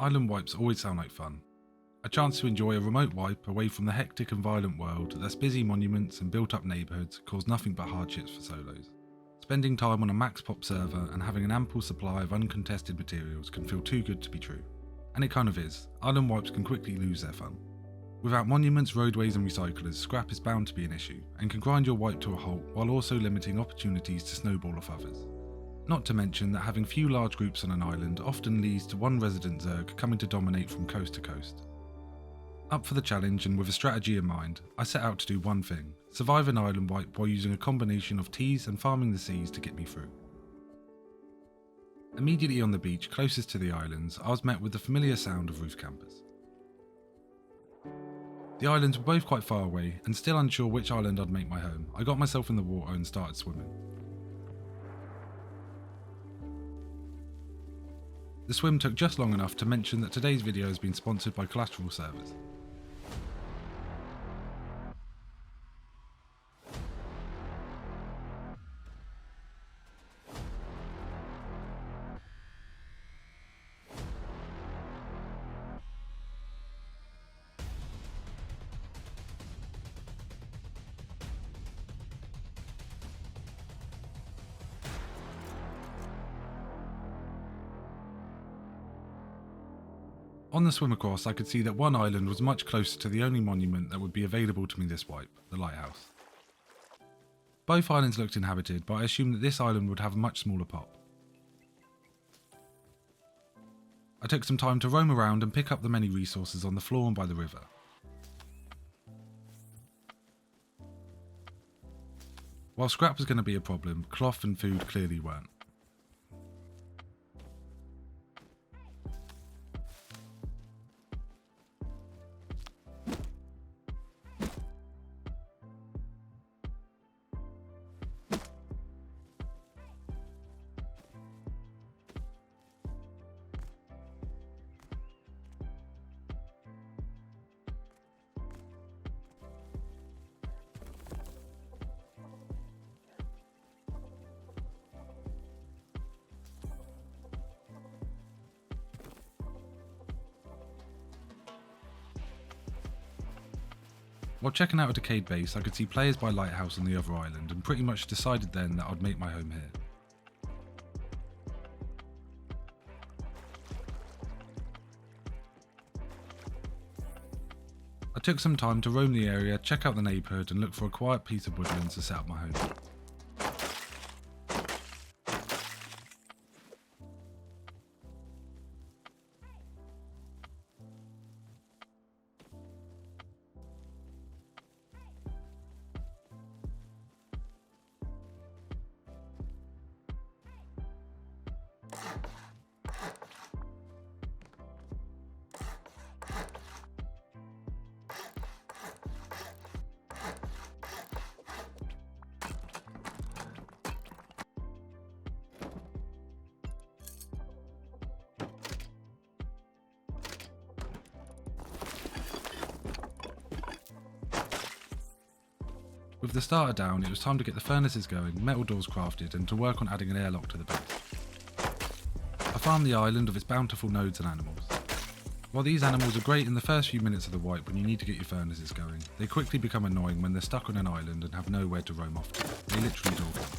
Island wipes always sound like fun. A chance to enjoy a remote wipe away from the hectic and violent world that's busy monuments and built up neighbourhoods cause nothing but hardships for solos. Spending time on a max pop server and having an ample supply of uncontested materials can feel too good to be true. And it kind of is. Island wipes can quickly lose their fun. Without monuments, roadways and recyclers, scrap is bound to be an issue, and can grind your wipe to a halt while also limiting opportunities to snowball off others. Not to mention that having few large groups on an island often leads to one resident Zerg coming to dominate from coast to coast. Up for the challenge and with a strategy in mind, I set out to do one thing: survive an island wipe while using a combination of teas and farming the seas to get me through. Immediately on the beach closest to the islands, I was met with the familiar sound of roof campers. The islands were both quite far away, and still unsure which island I'd make my home, I got myself in the water and started swimming. The swim took just long enough to mention that today's video has been sponsored by Collateral Servers. On the swim across, I could see that one island was much closer to the only monument that would be available to me this wipe, the lighthouse. Both islands looked inhabited, but I assumed that this island would have a much smaller pop. I took some time to roam around and pick up the many resources on the floor and by the river. While scrap was going to be a problem, cloth and food clearly weren't. While checking out a decayed base, I could see players by lighthouse on the other island and pretty much decided then that I'd make my home here. I took some time to roam the area, check out the neighbourhood and look for a quiet piece of woodlands to set up my home. With the starter down, it was time to get the furnaces going, metal doors crafted, and to work on adding an airlock to the base. I farmed the island of its bountiful nodes and animals. While these animals are great in the first few minutes of the wipe when you need to get your furnaces going, they quickly become annoying when they're stuck on an island and have nowhere to roam off to. They literally dog out.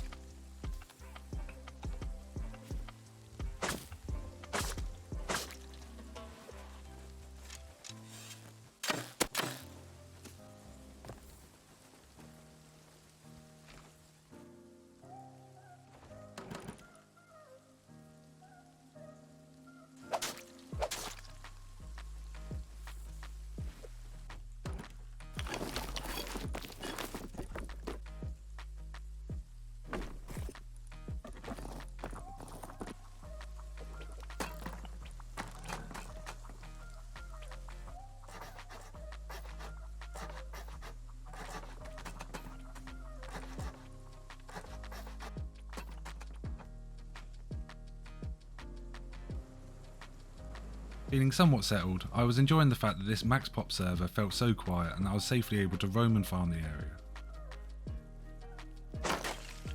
Feeling somewhat settled, I was enjoying the fact that this max pop server felt so quiet and that I was safely able to roam and farm the area.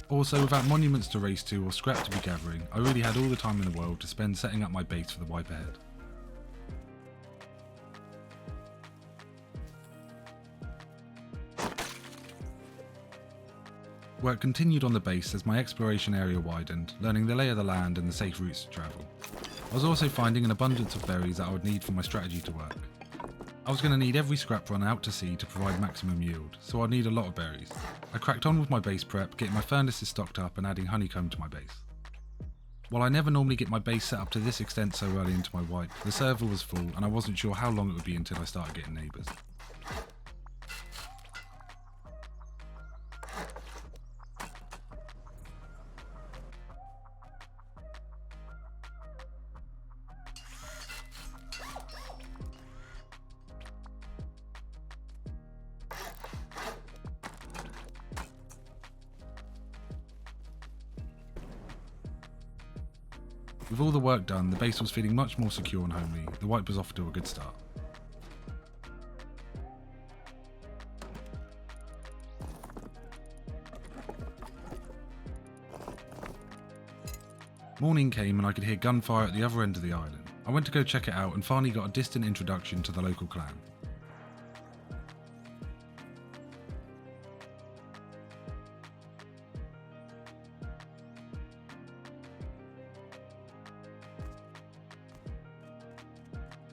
Also, without monuments to race to or scrap to be gathering, I really had all the time in the world to spend setting up my base for the wipe ahead. Work continued on the base as my exploration area widened, learning the lay of the land and the safe routes to travel. I was also finding an abundance of berries that I would need for my strategy to work. I was going to need every scrap run out to sea to provide maximum yield, so I'd need a lot of berries. I cracked on with my base prep, getting my furnaces stocked up and adding honeycomb to my base. While I never normally get my base set up to this extent so early into my wipe, the server was full and I wasn't sure how long it would be until I started getting neighbours. With all the work done, the base was feeling much more secure and homely. The wipe was off to a good start. Morning came and I could hear gunfire at the other end of the island. I went to go check it out and finally got a distant introduction to the local clan.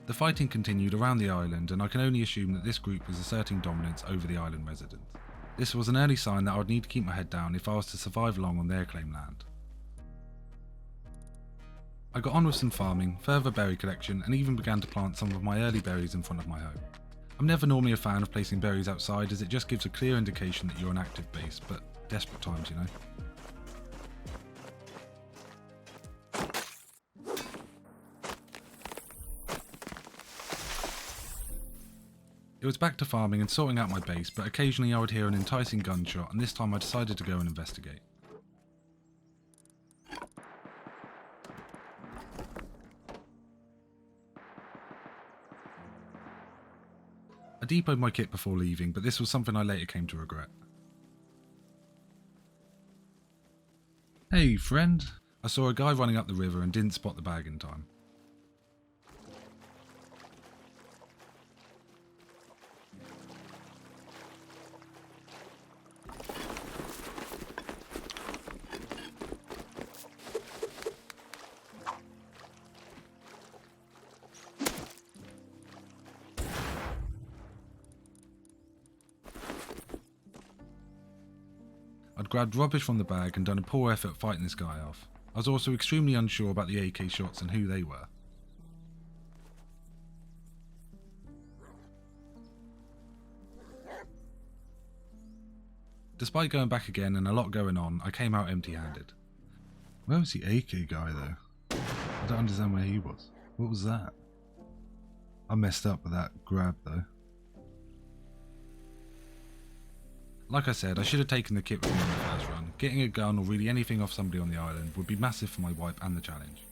The fighting continued around the island and I can only assume that this group was asserting dominance over the island residents. This was an early sign that I would need to keep my head down if I was to survive long on their claimed land. I got on with some farming, further berry collection and even began to plant some of my early berries in front of my home. I'm never normally a fan of placing berries outside as it just gives a clear indication that you're an active base, but desperate times, you know. It was back to farming and sorting out my base, but occasionally I would hear an enticing gunshot and this time I decided to go and investigate. I depoted my kit before leaving, but this was something I later came to regret. Hey friend! I saw a guy running up the river and didn't spot the bag in time. I'd grabbed rubbish from the bag and done a poor effort fighting this guy off. I was also extremely unsure about the AK shots and who they were. Despite going back again and a lot going on, I came out empty-handed. Where was the AK guy though? I don't understand where he was. What was that? I messed up with that grab though. Like I said, I should have taken the kit with me on the first run. Getting a gun or really anything off somebody on the island would be massive for my wipe and the challenge.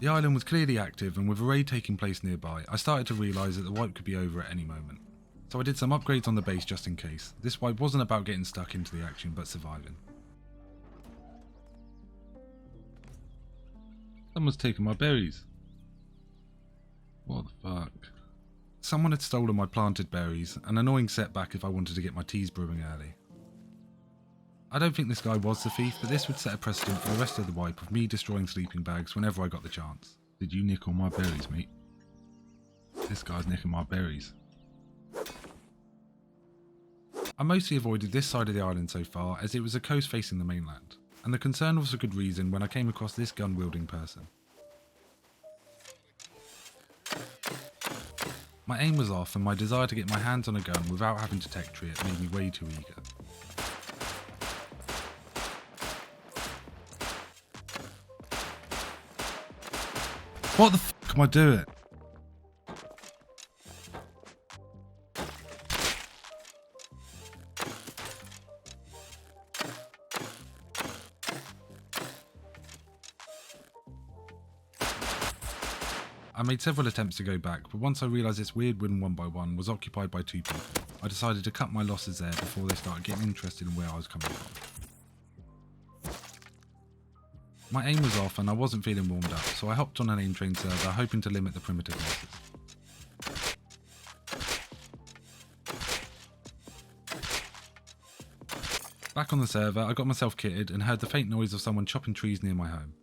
The island was clearly active and with a raid taking place nearby, I started to realise that the wipe could be over at any moment. So I did some upgrades on the base just in case. This wipe wasn't about getting stuck into the action but surviving. Someone's taken my berries. What the fuck? Someone had stolen my planted berries, an annoying setback if I wanted to get my teas brewing early. I don't think this guy was the thief, but this would set a precedent for the rest of the wipe of me destroying sleeping bags whenever I got the chance. Did you nick all my berries, mate? This guy's nicking my berries. I mostly avoided this side of the island so far as it was a coast facing the mainland, and the concern was for good reason when I came across this gun-wielding person. My aim was off and my desire to get my hands on a gun without having to tech tree it made me way too eager. What the fuck am I doing? I made several attempts to go back, but once I realised this weird win 1x1 was occupied by 2 people, I decided to cut my losses there before they started getting interested in where I was coming from. My aim was off and I wasn't feeling warmed up, so I hopped on an aim train server hoping to limit the primitive losses. Back on the server, I got myself kitted and heard the faint noise of someone chopping trees near my home.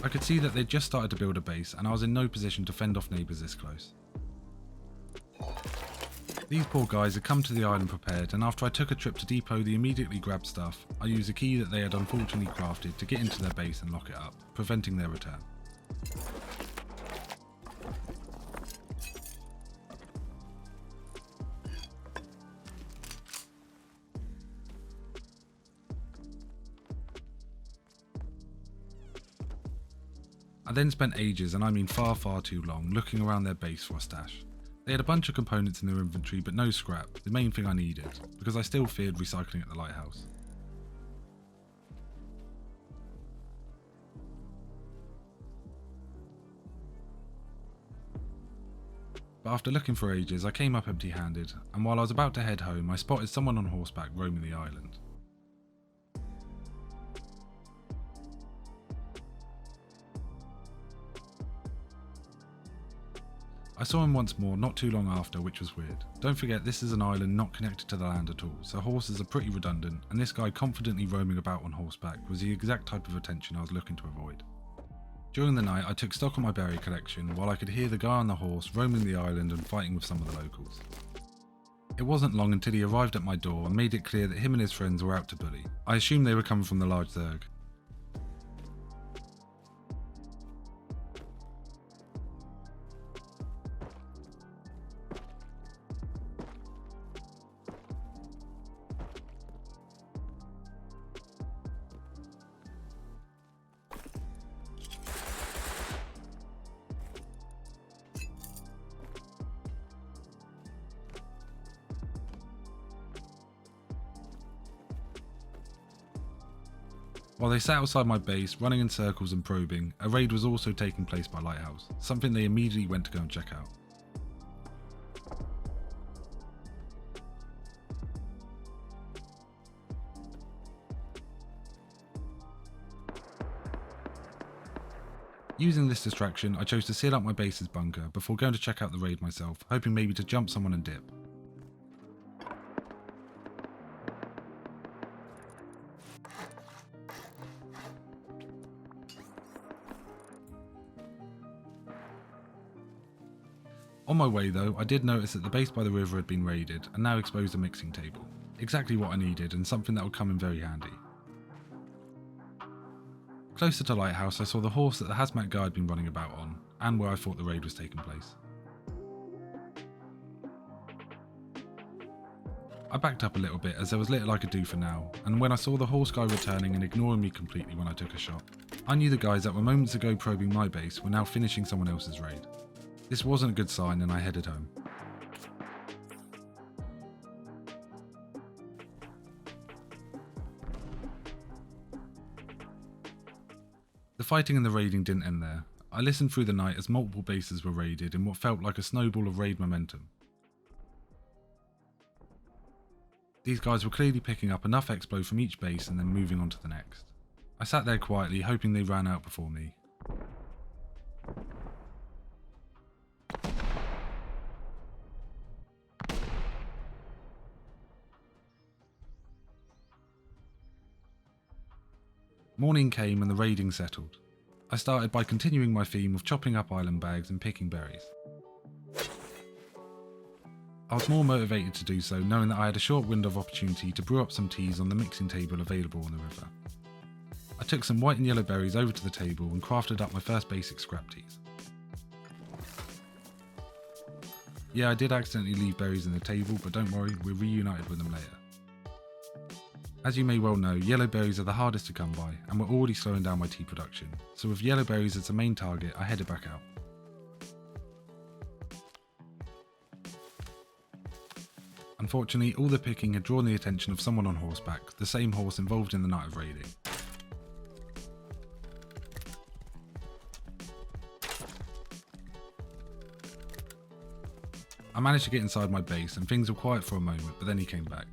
I could see that they'd just started to build a base and I was in no position to fend off neighbours this close. These poor guys had come to the island prepared, and after I took a trip to depot the immediately grabbed stuff, I used a key that they had unfortunately crafted to get into their base and lock it up, preventing their return. I then spent ages, and I mean far too long, looking around their base for a stash. They had a bunch of components in their inventory but no scrap, the main thing I needed, because I still feared recycling at the lighthouse. But after looking for ages, I came up empty-handed, and while I was about to head home, I spotted someone on horseback roaming the island. I saw him once more not too long after, which was weird. Don't forget, this is an island not connected to the land at all, so horses are pretty redundant, and this guy confidently roaming about on horseback was the exact type of attention I was looking to avoid. During the night, I took stock of my berry collection, while I could hear the guy on the horse roaming the island and fighting with some of the locals. It wasn't long until he arrived at my door and made it clear that him and his friends were out to bully. I assumed they were coming from the large Zerg. While they sat outside my base, running in circles and probing, a raid was also taking place by Lighthouse, something they immediately went to go and check out. Using this distraction, I chose to seal up my base's bunker before going to check out the raid myself, hoping maybe to jump someone and dip. On my way though, I did notice that the base by the river had been raided and now exposed a mixing table. Exactly what I needed and something that would come in very handy. Closer to Lighthouse, I saw the horse that the hazmat guy had been running about on, and where I thought the raid was taking place. I backed up a little bit as there was little I could do for now, and when I saw the horse guy returning and ignoring me completely when I took a shot, I knew the guys that were moments ago probing my base were now finishing someone else's raid. This wasn't a good sign and I headed home. The fighting and the raiding didn't end there. I listened through the night as multiple bases were raided in what felt like a snowball of raid momentum. These guys were clearly picking up enough expo from each base and then moving on to the next. I sat there quietly hoping they ran out before me. Morning came and the raiding settled. I started by continuing my theme of chopping up island bags and picking berries. I was more motivated to do so knowing that I had a short window of opportunity to brew up some teas on the mixing table available on the river. I took some white and yellow berries over to the table and crafted up my first basic scrap teas. Yeah, I did accidentally leave berries in the table, but don't worry, we're reunited with them later. As you may well know, yellow berries are the hardest to come by, and were already slowing down my tea production, so with yellow berries as the main target, I headed back out. Unfortunately, all the picking had drawn the attention of someone on horseback, the same horse involved in the night of raiding. I managed to get inside my base and things were quiet for a moment, but then he came back.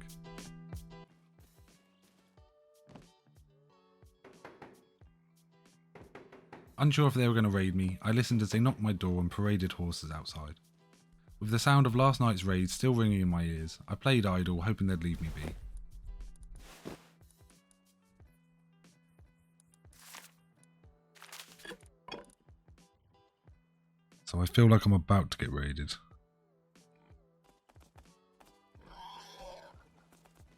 Unsure if they were going to raid me, I listened as they knocked my door and paraded horses outside. With the sound of last night's raid still ringing in my ears, I played idle, hoping they'd leave me be. So I feel like I'm about to get raided.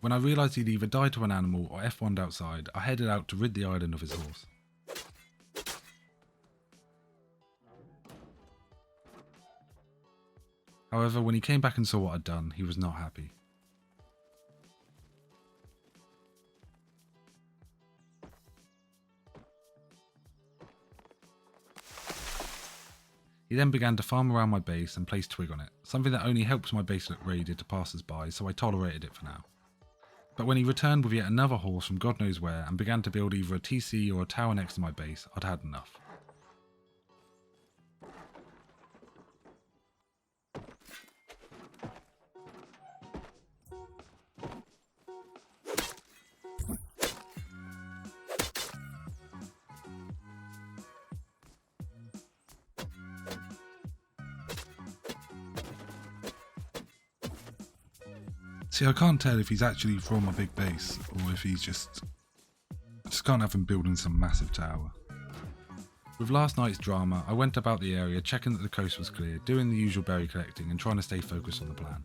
When I realised he'd either died to an animal or F1'd outside, I headed out to rid the island of his horse. However, when he came back and saw what I'd done, he was not happy. He then began to farm around my base and place twig on it, something that only helps my base look raided to passers-by, so I tolerated it for now. But when he returned with yet another horse from God knows where and began to build either a TC or a tower next to my base, I'd had enough. See, I can't tell if he's actually from a big base or if he's just... I just can't have him building some massive tower. With last night's drama, I went about the area checking that the coast was clear, doing the usual berry collecting and trying to stay focused on the plan.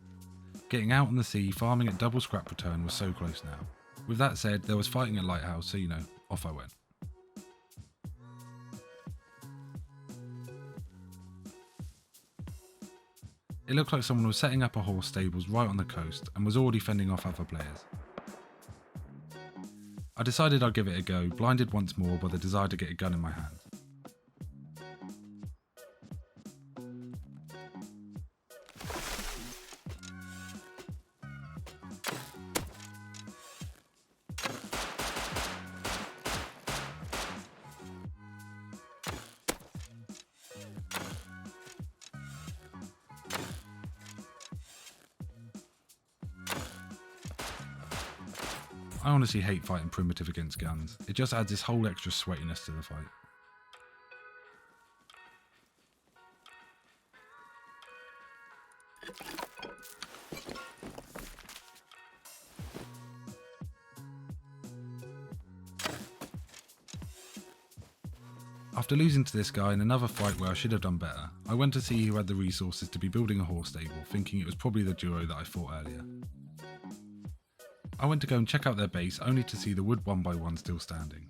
Getting out on the sea, farming at double scrap return was so close now. With that said, there was fighting at Lighthouse, so off I went. It looked like someone was setting up a horse stables right on the coast and was already fending off other players. I decided I'd give it a go, blinded once more by the desire to get a gun in my hand. I honestly hate fighting primitive against guns, it just adds this whole extra sweatiness to the fight. After losing to this guy in another fight where I should have done better, I went to see who had the resources to be building a horse stable, thinking it was probably the duo that I fought earlier. I went to go and check out their base only to see the wood 1x1 still standing.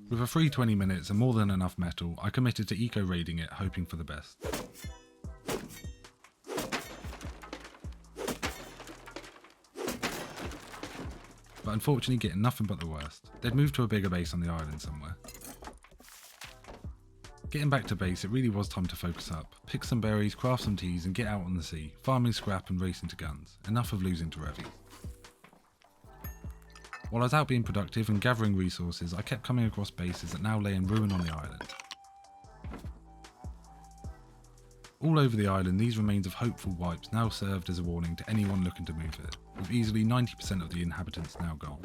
With a free 20 minutes and more than enough metal, I committed to eco-raiding it, hoping for the best. But unfortunately getting nothing but the worst. They'd moved to a bigger base on the island somewhere. Getting back to base, it really was time to focus up, pick some berries, craft some teas and get out on the sea, farming scrap and racing to guns. Enough of losing to Revy. While I was out being productive and gathering resources, I kept coming across bases that now lay in ruin on the island. All over the island, these remains of hopeful wipes now served as a warning to anyone looking to move it, with easily 90% of the inhabitants now gone.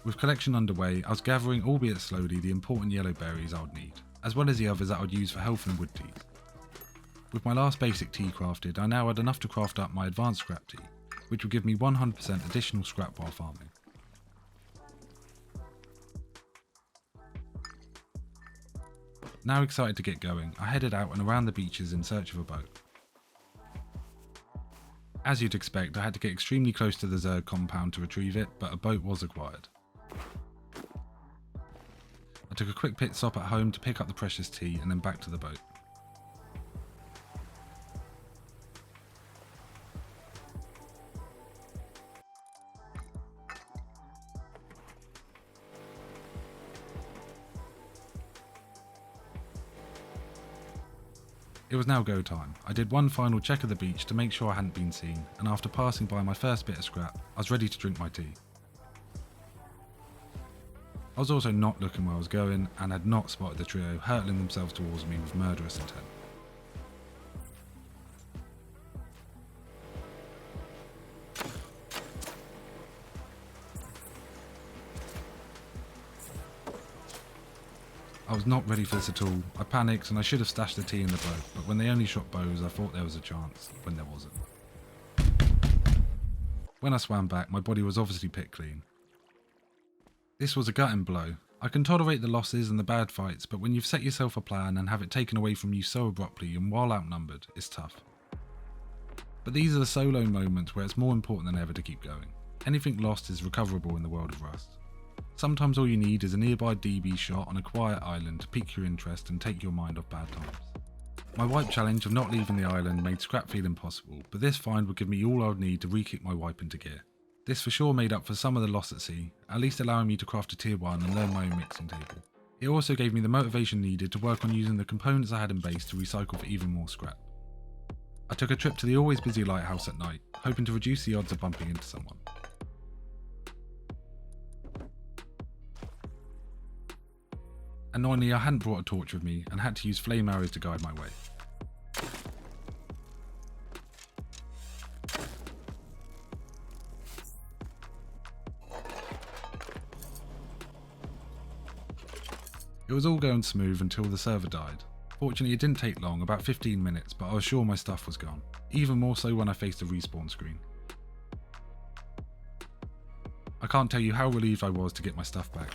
With collection underway, I was gathering, albeit slowly, the important yellow berries I would need, as well as the others that I would use for health and wood teas. With my last basic tea crafted, I now had enough to craft up my advanced scrap tea, which would give me 100% additional scrap while farming. Now excited to get going, I headed out and around the beaches in search of a boat. As you'd expect, I had to get extremely close to the Zerg compound to retrieve it, but a boat was acquired. I took a quick pit stop at home to pick up the precious tea and then back to the boat. It was now go time. I did one final check of the beach to make sure I hadn't been seen, and after passing by my first bit of scrap, I was ready to drink my tea. I was also not looking where I was going and had not spotted the trio hurtling themselves towards me with murderous intent. I was not ready for this at all. I panicked and I should have stashed the tea in the boat, but when they only shot bows I thought there was a chance, when there wasn't. When I swam back, my body was obviously pit clean. This was a gutting blow. I can tolerate the losses and the bad fights, but when you've set yourself a plan and have it taken away from you so abruptly and while outnumbered, it's tough. But these are the solo moments where it's more important than ever to keep going. Anything lost is recoverable in the world of Rust. Sometimes all you need is a nearby DB shot on a quiet island to pique your interest and take your mind off bad times. My wipe challenge of not leaving the island made scrap feel impossible, but this find would give me all I would need to re-kick my wipe into gear. This for sure made up for some of the loss at sea, at least allowing me to craft a tier 1 and learn my own mixing table. It also gave me the motivation needed to work on using the components I had in base to recycle for even more scrap. I took a trip to the always busy lighthouse at night, hoping to reduce the odds of bumping into someone. Annoyingly, I hadn't brought a torch with me and had to use flame arrows to guide my way. It was all going smooth until the server died. Fortunately, it didn't take long, about 15 minutes, but I was sure my stuff was gone. Even more so when I faced the respawn screen. I can't tell you how relieved I was to get my stuff back.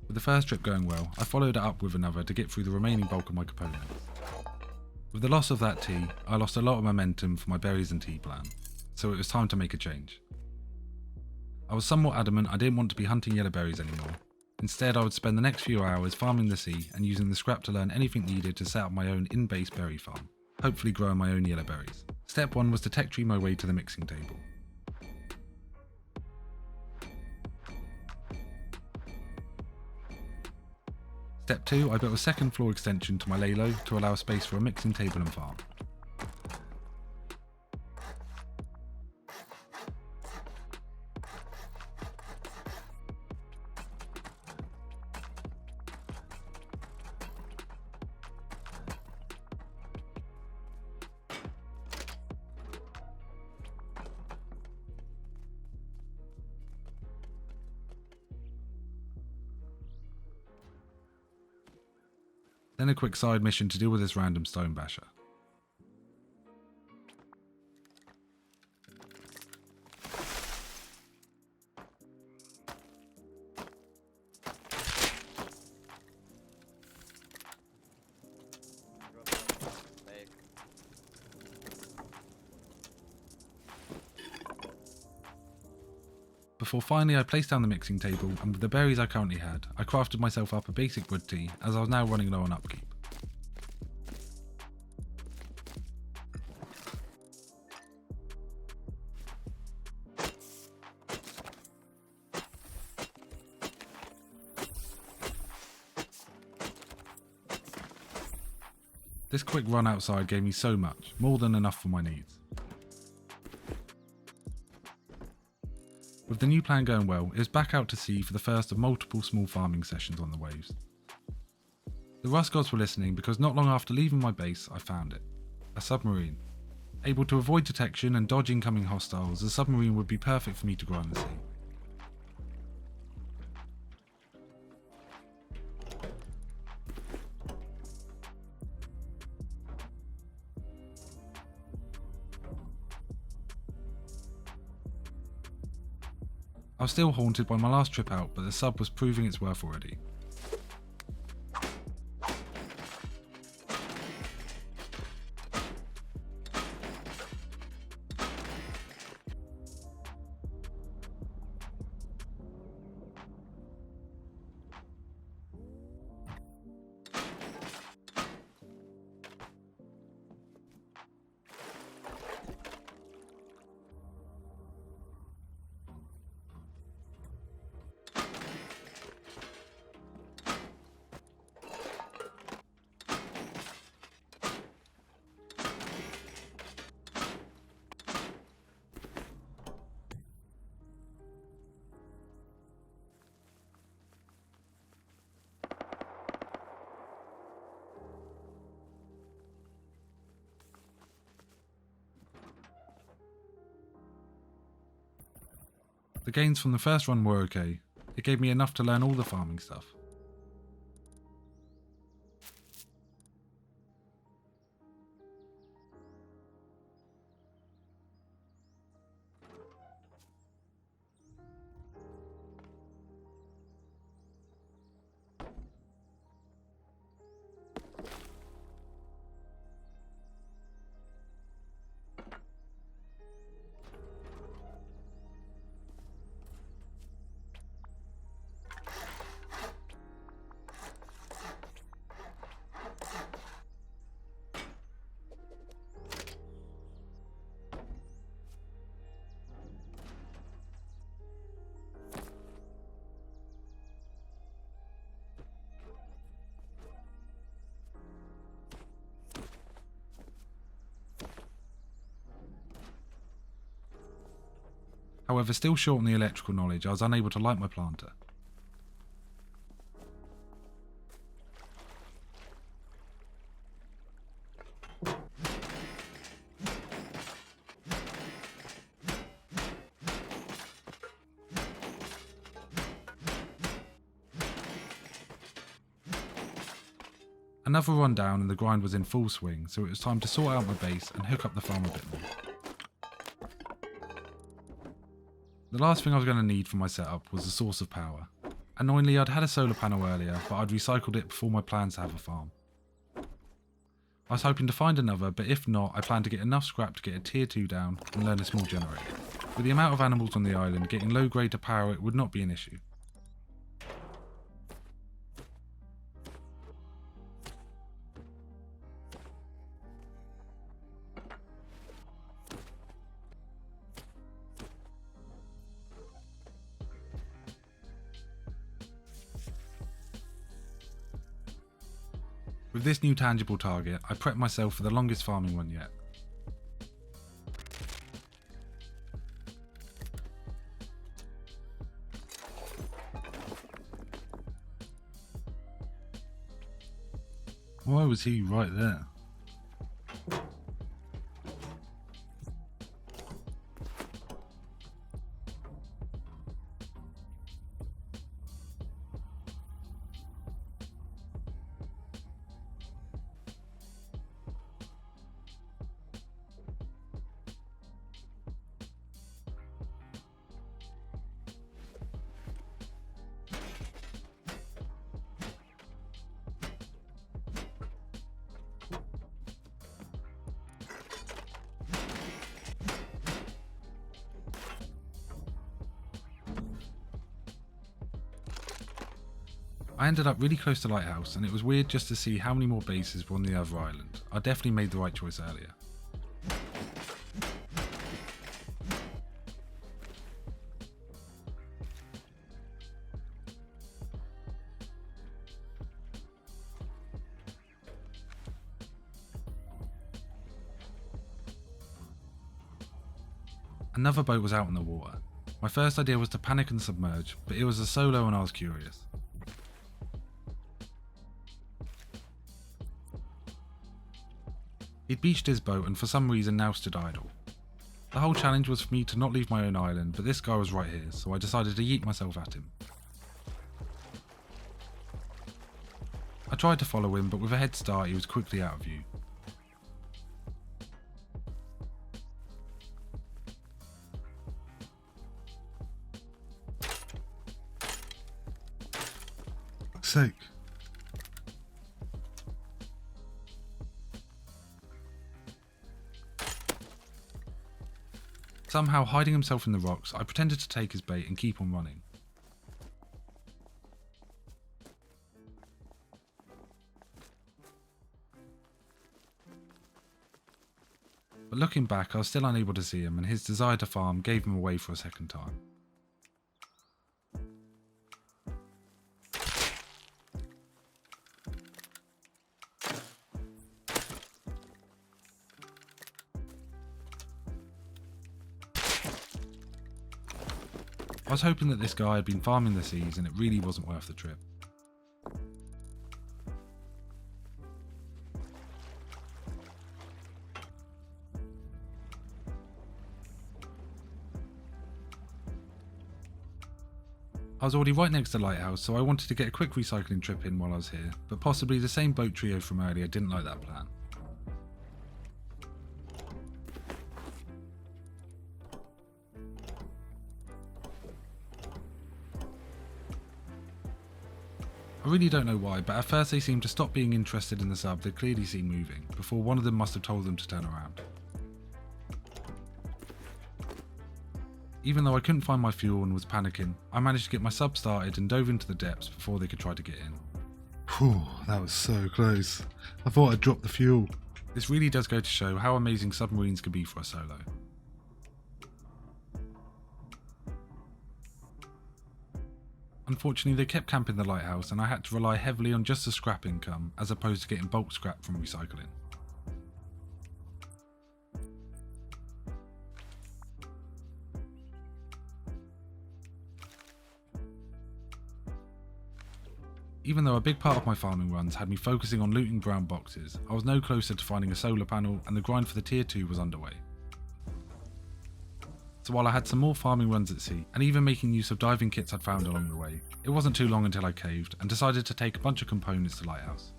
With the first trip going well, I followed it up with another to get through the remaining bulk of my components. With the loss of that tea, I lost a lot of momentum for my berries and tea plan, so it was time to make a change. I was somewhat adamant I didn't want to be hunting yellow berries anymore. Instead, I would spend the next few hours farming the sea and using the scrap to learn anything needed to set up my own in-base berry farm, hopefully growing my own yellow berries. Step 1 was to tech tree my way to the mixing table. Step 2, I built a second floor extension to my laylow to allow space for a mixing table and farm. Then a quick side mission to deal with this random stone basher. Before finally I placed down the mixing table, and with the berries I currently had, I crafted myself up a basic wood tea as I was now running low on upkeep. This quick run outside gave me so much, more than enough for my needs. With the new plan going well, it was back out to sea for the first of multiple small farming sessions on the waves. The Rust gods were listening because not long after leaving my base, I found it. A submarine. Able to avoid detection and dodge incoming hostiles, the submarine would be perfect for me to grow on the sea. I was still haunted by my last trip out, but the sub was proving its worth already. The gains from the first run were okay. It gave me enough to learn all the farming stuff. However, still short on the electrical knowledge, I was unable to light my planter. Another run down and the grind was in full swing, so it was time to sort out my base and hook up the farm a bit more. The last thing I was going to need for my setup was a source of power. Annoyingly, I'd had a solar panel earlier, but I'd recycled it before my plans to have a farm. I was hoping to find another, but if not, I planned to get enough scrap to get a tier 2 down and learn a small generator. With the amount of animals on the island, getting low grade to power it would not be an issue. With this new tangible target, I prepped myself for the longest farming run yet. Why was he right there? I ended up really close to Lighthouse, and it was weird just to see how many more bases were on the other island. I definitely made the right choice earlier. Another boat was out on the water. My first idea was to panic and submerge, but it was a solo and I was curious. He'd beached his boat and for some reason now stood idle. The whole challenge was for me to not leave my own island, but this guy was right here, so I decided to yeet myself at him. I tried to follow him, but with a head start he was quickly out of view. fuck's sake. Somehow hiding himself in the rocks, I pretended to take his bait and keep on running. But looking back, I was still unable to see him, and his desire to farm gave him away for a second time. I was hoping that this guy had been farming the seas and it really wasn't worth the trip. I was already right next to the lighthouse, so I wanted to get a quick recycling trip in while I was here, but possibly the same boat trio from earlier didn't like that plan. I really don't know why, but at first they seemed to stop being interested in the sub they'd clearly seen moving, before one of them must have told them to turn around. Even though I couldn't find my fuel and was panicking, I managed to get my sub started and dove into the depths before they could try to get in. Whew, that was so close. I thought I'd dropped the fuel. This really does go to show how amazing submarines can be for a solo. Unfortunately, they kept camping the lighthouse and I had to rely heavily on just the scrap income as opposed to getting bulk scrap from recycling. Even though a big part of my farming runs had me focusing on looting brown boxes, I was no closer to finding a solar panel and the grind for the tier 2 was underway. So while I had some more farming runs at sea, and even making use of diving kits I'd found along the way, it wasn't too long until I caved and decided to take a bunch of components to Lighthouse.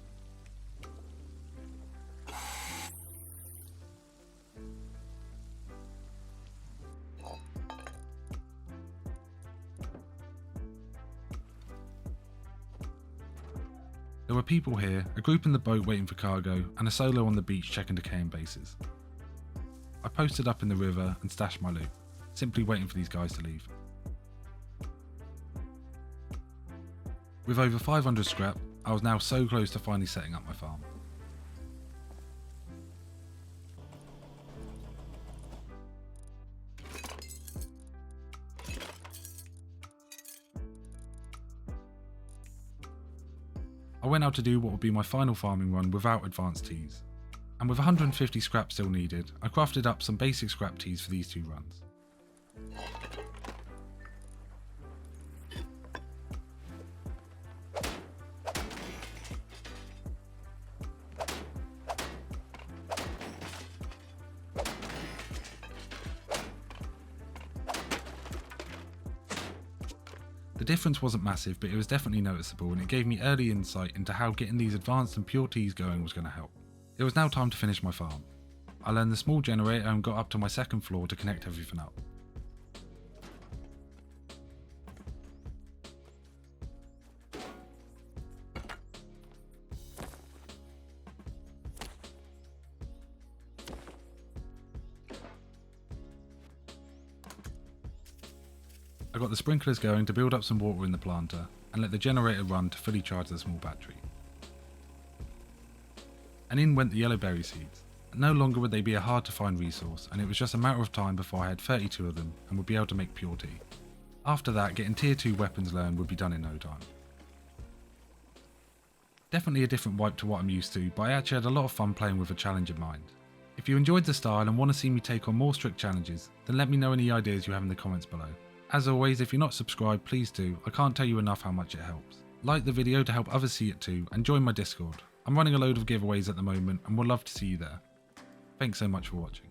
There were people here, a group in the boat waiting for cargo, and a solo on the beach checking decaying bases. I posted up in the river and stashed my loot, simply waiting for these guys to leave. With over 500 scrap, I was now so close to finally setting up my farm. I went out to do what would be my final farming run without advanced teas, and with 150 scrap still needed, I crafted up some basic scrap teas for these two runs. The difference wasn't massive, but it was definitely noticeable, and it gave me early insight into how getting these advanced and pure teas going was going to help. It was now time to finish my farm. I learned the small generator and got up to my second floor to connect everything up. I got the sprinklers going to build up some water in the planter and let the generator run to fully charge the small battery. And in went the yellow berry seeds. No longer would they be a hard to find resource, and it was just a matter of time before I had 32 of them and would be able to make pure tea. After that, getting tier 2 weapons learned would be done in no time. Definitely a different wipe to what I'm used to, but I actually had a lot of fun playing with a challenge in mind. If you enjoyed the style and want to see me take on more strict challenges, then let me know any ideas you have in the comments below. As always, if you're not subscribed, please do. I can't tell you enough how much it helps. Like the video to help others see it too, and join my Discord. I'm running a load of giveaways at the moment and would love to see you there. Thanks so much for watching.